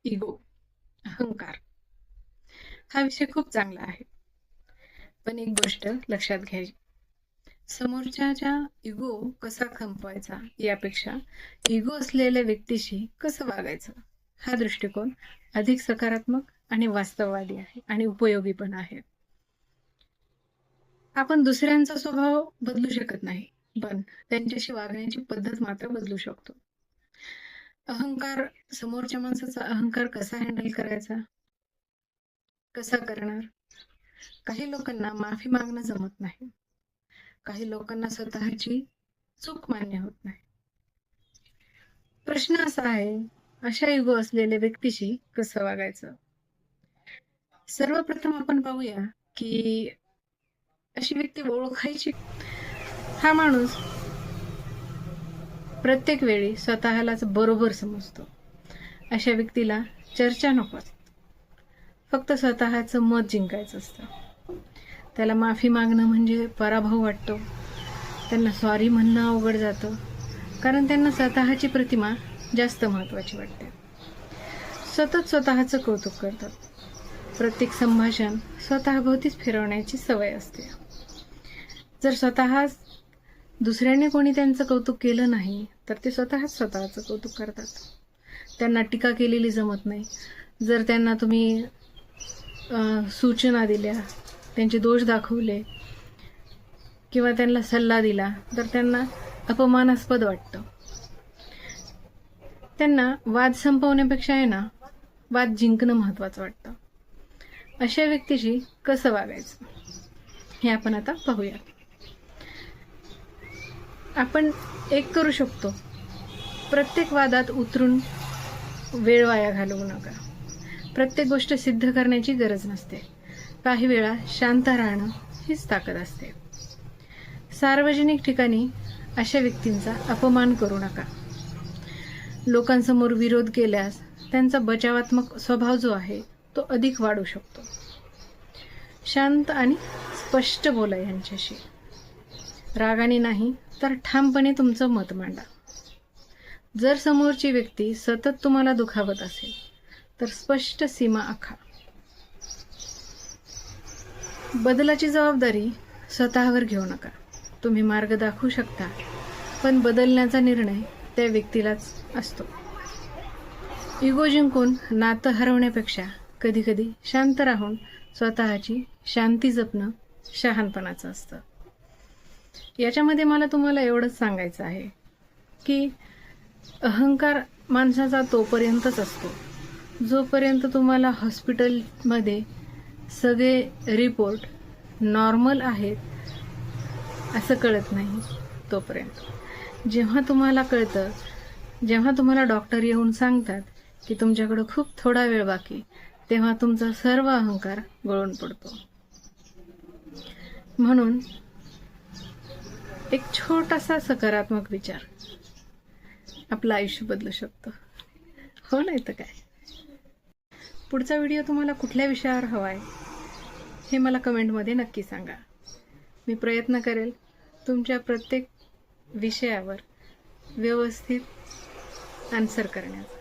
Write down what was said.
Ego, अहंकार हा विषय खूप चांगला आहे. पण एक गोष्ट लक्षात घ्यायची, समोरच्याचा इगो कसा संपवायचा यापेक्षा इगो असलेल्या व्यक्तीशी कसं वागायचं हा दृष्टिकोन अधिक सकारात्मक आणि वास्तववादी आहे आणि उपयोगी पण आहे. आपण दुसऱ्यांचा स्वभाव बदलू शकत नाही, पण त्यांच्याशी वागण्याची पद्धत मात्र बदलू शकतो. अहंकार, समोरच्या माणसाचा अहंकार कसा हँडल करायचा, कसा करणार? काही लोकांना माफी मागणं जमत नाही, काही लोकांना स्वतःची चूक मान्य होत नाही. प्रश्न असा आहे, अशा इगो असलेल्या व्यक्तीशी कसं वागायचं? सर्वप्रथम आपण पाहूया की अशी व्यक्ती ओळखायची. हा माणूस प्रत्येक वेळी स्वतःलाच बरोबर समजतो. अशा व्यक्तीला चर्चा नको असते, फक्त स्वतःचं मत जिंकायचं असतं. त्याला माफी मागणं म्हणजे पराभव वाटतो. त्यांना सॉरी म्हणणं अवघड जातं, कारण त्यांना स्वतःची प्रतिमा जास्त महत्त्वाची वाटते. सतत स्वतःचं कौतुक करतात. प्रत्येक संभाषण स्वतःभोवतीच फिरवण्याची सवय असते. जर स्वतःच दुसऱ्याने कोणी त्यांचं कौतुक केलं नाही तर ते स्वतःचं कौतुक करतात. त्यांना टीका केलेली जमत नाही. जर त्यांना तुम्ही सूचना दिल्या, त्यांचे दोष दाखवले किंवा त्यांना सल्ला दिला तर त्यांना अपमानास्पद वाटतं. त्यांना वाद संपवण्यापेक्षा आहे ना, वाद जिंकणं महत्त्वाचं वाटतं. अशा व्यक्तीशी कसं वागायचं हे आपण आता पाहूया. आपण एक करू शकतो, प्रत्येक वादात उतरून वेळ वाया घालवू नका. प्रत्येक गोष्ट सिद्ध करण्याची गरज नसते. काही वेळा शांत राहणं हीच ताकद असते. सार्वजनिक ठिकाणी अशा व्यक्तींचा अपमान करू नका. लोकांसमोर विरोध केल्यास त्यांचा बचावात्मक स्वभाव जो आहे तो अधिक वाढू शकतो. शांत आणि स्पष्ट बोला यांच्याशी. रागाने नाही तर ठामपणे तुमचं मत मांडा. जर समोरची व्यक्ती सतत तुम्हाला दुखावत असेल तर स्पष्ट सीमा आखा. बदलाची जबाबदारी स्वतःवर घेऊ नका. तुम्ही मार्ग दाखवू शकता, पण बदलण्याचा निर्णय त्या व्यक्तीलाच असतो. इगो जिंकून नातं हरवण्यापेक्षा कधीकधी शांत राहून स्वतःची शांती जपणं शहाणपणाचं असतं. याच्यामध्ये मला तुम्हाला एवढंच सांगायचं आहे की अहंकार माणसाचा तोपर्यंतच असतो जोपर्यंत तुम्हाला हॉस्पिटलमध्ये सगळे रिपोर्ट नॉर्मल आहेत असं कळत नाही तोपर्यंत. जेव्हा तुम्हाला कळतं, जेव्हा तुम्हाला डॉक्टर येऊन सांगतात की तुमच्याकडं खूप थोडा वेळ बाकी, तेव्हा तुमचा सर्व अहंकार गळून पडतो. म्हणून एक छोटासा सकारात्मक विचार आपलं आयुष्य बदलू शकतो. हो, नाही तर काय. पुढचा व्हिडिओ तुम्हाला कुठल्या विषयावर हवा आहे हे मला कमेंटमध्ये नक्की सांगा. मी प्रयत्न करेल तुमच्या प्रत्येक विषयावर व्यवस्थित आन्सर करण्याचा.